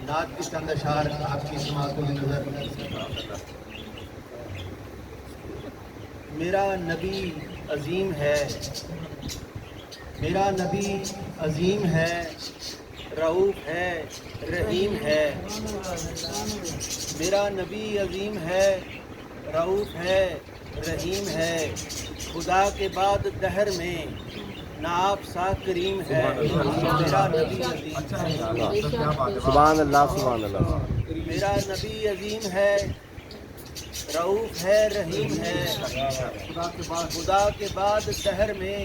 نعت کے چند اشعار آپ کی سماعت میں نظر۔ میرا نبی عظیم ہے، میرا نبی عظیم ہے، رؤوف ہے، رحیم ہے۔ میرا نبی عظیم ہے، رؤوف ہے، رحیم ہے۔ خدا کے بعد دہر میں نہ آپ سا کریم ہے۔ میرا نبی عظیم ہے، سبحان اللہ سبحان اللہ۔ میرا نبی عظیم ہے، رؤوف ہے، رحیم ہے۔ خدا کے بعد دہر میں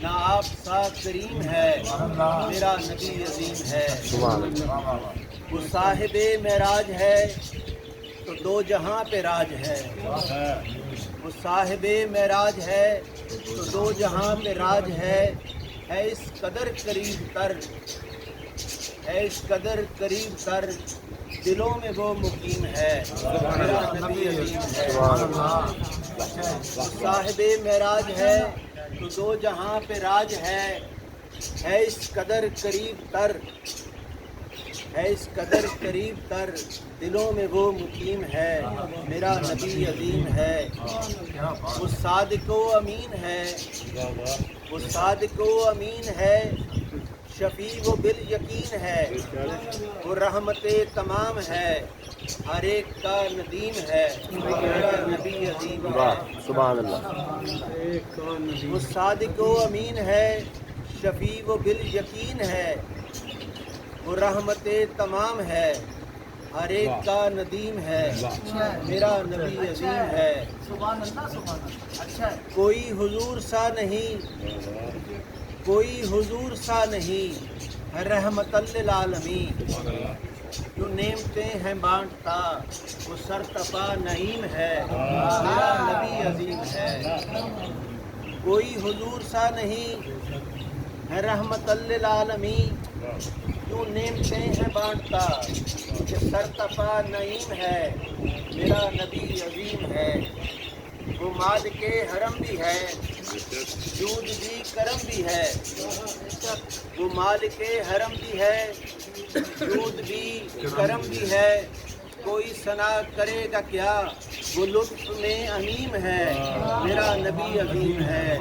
نہ آپ سا کریم ہے۔ میرا نبی عظیم ہے، سبحان اللہ۔ وہ صاحب معراج ہے تو دو جہاں پہ راج ہے۔ وہ صاحب معراج ہے تو دو جہاں پہ راج ہے اس قدر قریب تر، ہے اس قدر قریب تر، دلوں میں وہ مقیم ہے۔ میرا نبی عظیم ہے، وہ صاحب معراج ہے تو دو جہاں پہ راج ہے اس قدر قریب تر، ہے اس قدر قریب تر، دلوں میں وہ مقیم ہے۔ میرا نبی عظیم ہے، وہ صادق و امین ہے، وہ صادق و امین ہے، شفیع و بالیقین ہے، وہ رحمت تمام ہے، ہر ایک کا ندیم ہے۔ میرا نبی عظیم ہے، سبحان اللہ۔ وہ صادق و امین ہے، شفیع و بالیقین ہے، وہ رحمت تمام ہے، ہر ایک کا ندیم ہے۔ میرا نبی عظیم ہے، کوئی حضور سا نہیں، کوئی حضور سا نہیں، رحمت للعالمین۔ جو نعمتیں ہیں بانٹتا وہ سرتپا نعیم ہے۔ میرا نبی عظیم ہے، کوئی حضور سا نہیں، رحمت للعالمین۔ جو نعمتیں ہیں بانٹتا کہ سرتپا نعیم ہے۔ میرا نبی عظیم ہے، وہ مالک حرم بھی ہے، جود بھی کرم بھی ہے۔ وہ مالک حرم بھی ہے، جود بھی کرم بھی ہے۔ کوئی ثنا کرے گا کیا، وہ لطف میں عمیم ہے۔ میرا نبی عظیم ہے،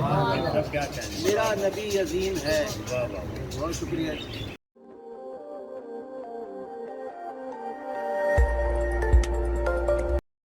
میرا نبی عظیم ہے۔ بہت شکریہ۔